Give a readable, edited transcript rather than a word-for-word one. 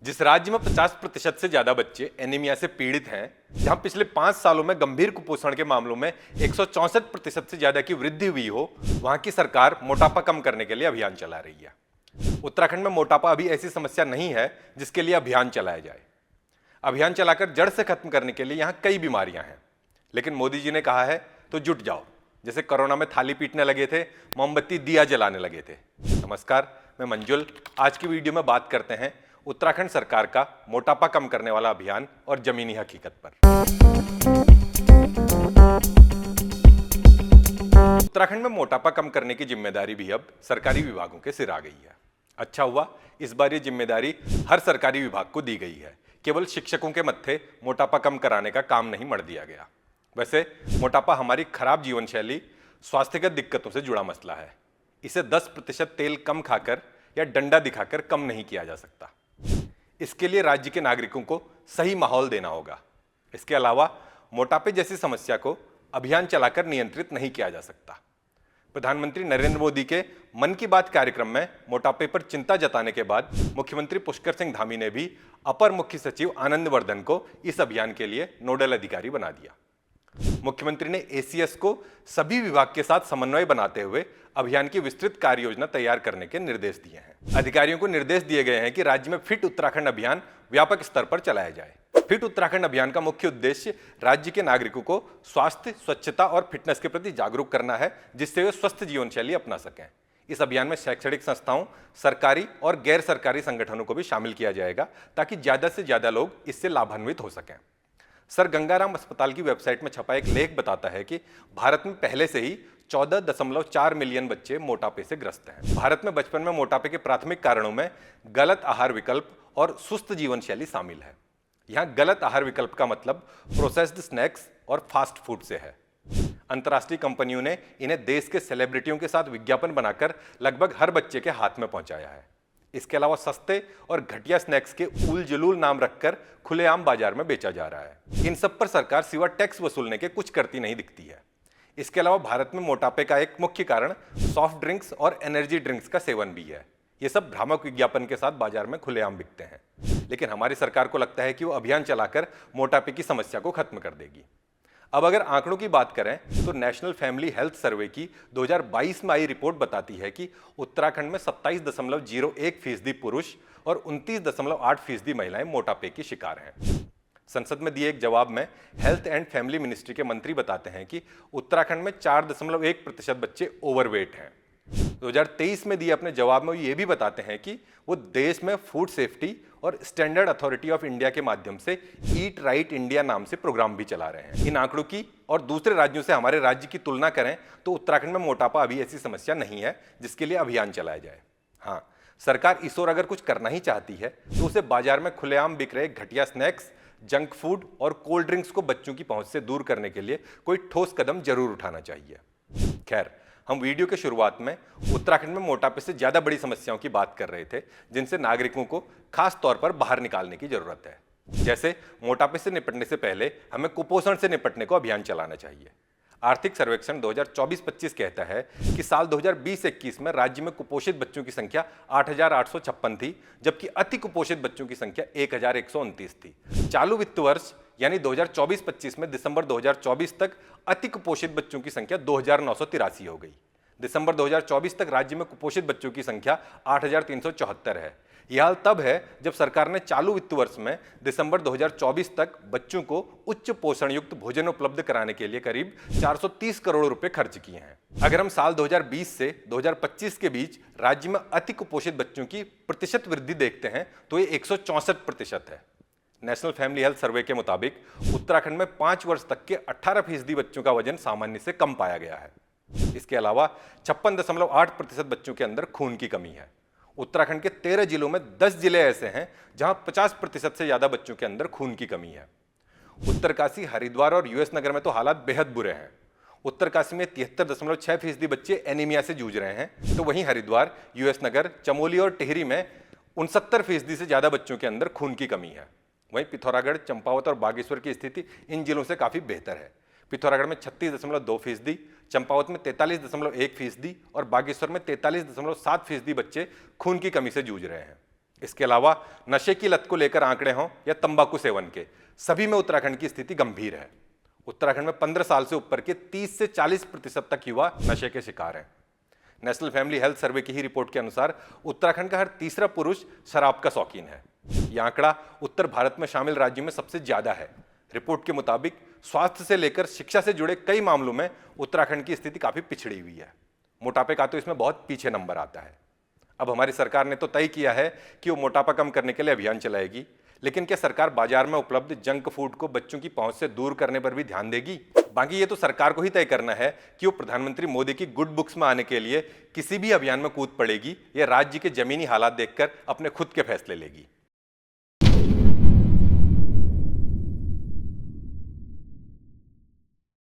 जिस राज्य में 50% से ज्यादा बच्चे एनीमिया से पीड़ित हैं, जहां पिछले 5 सालों में गंभीर कुपोषण के मामलों में 164% से ज्यादा की वृद्धि हुई हो, वहां की सरकार मोटापा कम करने के लिए अभियान चला रही है। उत्तराखंड में मोटापा अभी ऐसी समस्या नहीं है जिसके लिए अभियान चलाया जाए। अभियान चलाकर जड़ से खत्म करने के लिए यहां कई बीमारियां हैं, लेकिन मोदी जी ने कहा है तो जुट जाओ। जैसे कोरोना में थाली पीटने लगे थे, मोमबत्ती दिया जलाने लगे थे। नमस्कार, मैं मंजुल। आज की वीडियो में बात करते हैं उत्तराखंड सरकार का मोटापा कम करने वाला अभियान और जमीनी हकीकत पर। उत्तराखंड में मोटापा कम करने की जिम्मेदारी भी अब सरकारी विभागों के सिर आ गई है। अच्छा हुआ, इस बार ये जिम्मेदारी हर सरकारी विभाग को दी गई है। केवल शिक्षकों के मत्थे मोटापा कम कराने का काम नहीं मढ़ दिया गया। वैसे मोटापा हमारी खराब जीवन शैली, स्वास्थ्यगत दिक्कतों से जुड़ा मसला है। इसे 10% तेल कम खाकर या डंडा दिखाकर कम नहीं किया जा सकता। इसके लिए राज्य के नागरिकों को सही माहौल देना होगा। इसके अलावा मोटापे जैसी समस्या को अभियान चलाकर नियंत्रित नहीं किया जा सकता। प्रधानमंत्री नरेंद्र मोदी के मन की बात कार्यक्रम में मोटापे पर चिंता जताने के बाद मुख्यमंत्री पुष्कर सिंह धामी ने भी अपर मुख्य सचिव आनंद वर्धन को इस अभियान के लिए नोडल अधिकारी बना दिया। मुख्यमंत्री ने एसीएस को सभी विभाग के साथ समन्वय बनाते हुए अभियान की विस्तृत कार्य योजना तैयार करने के निर्देश दिए हैं। अधिकारियों को निर्देश दिए गए हैं कि राज्य में फिट उत्तराखंड अभियान व्यापक स्तर पर चलाया जाए। फिट उत्तराखंड अभियान का मुख्य उद्देश्य राज्य के नागरिकों को स्वास्थ्य, स्वच्छता और फिटनेस के प्रति जागरूक करना है, जिससे वे स्वस्थ जीवन शैली अपना सकें। इस अभियान में शैक्षणिक संस्थाओं, सरकारी और गैर सरकारी संगठनों को भी शामिल किया जाएगा, ताकि ज्यादा से ज्यादा लोग इससे लाभान्वित हो सकें। सर गंगाराम अस्पताल की वेबसाइट में छपा एक लेख बताता है कि भारत में पहले से ही 14.4 मिलियन बच्चे मोटापे से ग्रस्त हैं। भारत में बचपन में मोटापे के प्राथमिक कारणों में गलत आहार विकल्प और सुस्त जीवन शैली शामिल है। यहाँ गलत आहार विकल्प का मतलब प्रोसेस्ड स्नैक्स और फास्ट फूड से है। अंतर्राष्ट्रीय कंपनियों ने इन्हें देश के सेलिब्रिटियों के साथ विज्ञापन बनाकर लगभग हर बच्चे के हाथ में पहुंचाया है। इसके अलावा सस्ते और घटिया स्नैक्स के उल जलूल नाम रखकर खुलेआम बाजार में बेचा जा रहा है। इन सब पर सरकार सिवा टैक्स वसूलने के कुछ करती नहीं दिखती है। इसके अलावा भारत में मोटापे का एक मुख्य कारण सॉफ्ट ड्रिंक्स और एनर्जी ड्रिंक्स का सेवन भी है। ये सब भ्रामक विज्ञापन के साथ बाजार में खुलेआम बिकते हैं, लेकिन हमारी सरकार को लगता है कि वो अभियान चलाकर मोटापे की समस्या को खत्म कर देगी। अब अगर आंकड़ों की बात करें तो नेशनल फैमिली हेल्थ सर्वे की 2022 में आई रिपोर्ट बताती है कि उत्तराखंड में 27.01% पुरुष और 29.8% महिलाएं मोटापे की शिकार हैं। संसद में दिए एक जवाब में हेल्थ एंड फैमिली मिनिस्ट्री के मंत्री बताते हैं कि उत्तराखंड में 4.1% बच्चे ओवरवेट हैं। 2023 में दिए अपने जवाब में वो ये भी बताते हैं कि वो देश में फूड सेफ्टी और स्टैंडर्ड अथॉरिटी ऑफ इंडिया के माध्यम से ईट राइट इंडिया नाम से प्रोग्राम भी चला रहे हैं। इन आंकड़ों की और दूसरे राज्यों से हमारे राज्य की तुलना करें तो उत्तराखंड में मोटापा अभी ऐसी समस्या नहीं है जिसके लिए अभियान चलाया जाए। हाँ, सरकार इस ओर अगर कुछ करना ही चाहती है तो उसे बाजार में खुलेआम बिक रहे घटिया स्नैक्स, जंक फूड और कोल्ड ड्रिंक्स को बच्चों की पहुंच से दूर करने के लिए कोई ठोस कदम जरूर उठाना चाहिए। खैर, हम वीडियो के शुरुआत में उत्तराखंड में मोटापे से ज्यादा बड़ी समस्याओं की बात कर रहे थे, जिनसे नागरिकों को खास तौर पर बाहर निकालने की जरूरत है। जैसे मोटापे से निपटने से पहले हमें कुपोषण से निपटने को अभियान चलाना चाहिए। आर्थिक सर्वेक्षण 2024-25 कहता है कि साल 2020-21 में राज्य में कुपोषित बच्चों की संख्या 8,856 थी, जबकि अति कुपोषित बच्चों की संख्या 1,129 थी। चालू वित्त वर्ष यानी 2024-25 में दिसंबर 2024 तक अति कुपोषित बच्चों की संख्या 2,983 हो गई। दिसंबर 2024 तक राज्य में कुपोषित बच्चों की संख्या 8,374 है। यह हाल तब है जब सरकार ने चालू वित्त वर्ष में दिसंबर 2024 तक बच्चों को उच्च पोषण युक्त भोजन उपलब्ध कराने के लिए करीब 430 करोड़ रुपए खर्च किए हैं। अगर हम साल 2020 से 2025 के बीच राज्य में अति कुपोषित बच्चों की प्रतिशत वृद्धि देखते हैं तो ये 164% है। नेशनल फैमिली हेल्थ सर्वे के मुताबिक उत्तराखंड में 5 वर्ष तक के 18% बच्चों का वजन सामान्य से कम पाया गया है। इसके अलावा 56.8% बच्चों के अंदर खून की कमी है। उत्तराखंड के 13 जिलों में 10 जिले ऐसे हैं जहां 50% से ज्यादा बच्चों के अंदर खून की कमी है। उत्तरकाशी, हरिद्वार और यूएस नगर में तो हालात बेहद बुरे हैं। उत्तरकाशी में 73.6% बच्चे एनीमिया से जूझ रहे हैं, तो वहीं हरिद्वार, यूएस नगर, चमोली और टिहरी में 69% से ज्यादा बच्चों के अंदर खून की कमी है। वहीं पिथौरागढ़, चंपावत और बागेश्वर की स्थिति इन जिलों से काफी बेहतर है। पिथौरागढ़ में 36.2%, चंपावत में 43.1% और बागेश्वर में 43.7% बच्चे खून की कमी से जूझ रहे हैं। इसके अलावा नशे की लत को लेकर आंकड़े हों या तंबाकू सेवन के, सभी में उत्तराखंड की स्थिति गंभीर है। उत्तराखंड में 15 साल से ऊपर के 30 से 40% तक युवा नशे के शिकार हैं। नेशनल फैमिली हेल्थ सर्वे की ही रिपोर्ट के अनुसार उत्तराखंड का हर तीसरा पुरुष शराब का शौकीन है। यह आंकड़ा उत्तर भारत में शामिल राज्यों में सबसे ज्यादा है। रिपोर्ट के मुताबिक स्वास्थ्य से लेकर शिक्षा से जुड़े कई मामलों में उत्तराखंड की स्थिति काफी पिछड़ी हुई है। मोटापे का तो इसमें बहुत पीछे नंबर आता है। अब हमारी सरकार ने तो तय किया है कि वो मोटापा कम करने के लिए अभियान चलाएगी, लेकिन क्या सरकार बाजार में उपलब्ध जंक फूड को बच्चों की पहुंच से दूर करने पर भी ध्यान देगी? बाकी ये तो सरकार को ही तय करना है कि वो प्रधानमंत्री मोदी की गुड बुक्स में आने के लिए किसी भी अभियान में कूद पड़ेगी या राज्य के जमीनी हालात देखकर अपने खुद के फैसले लेगी।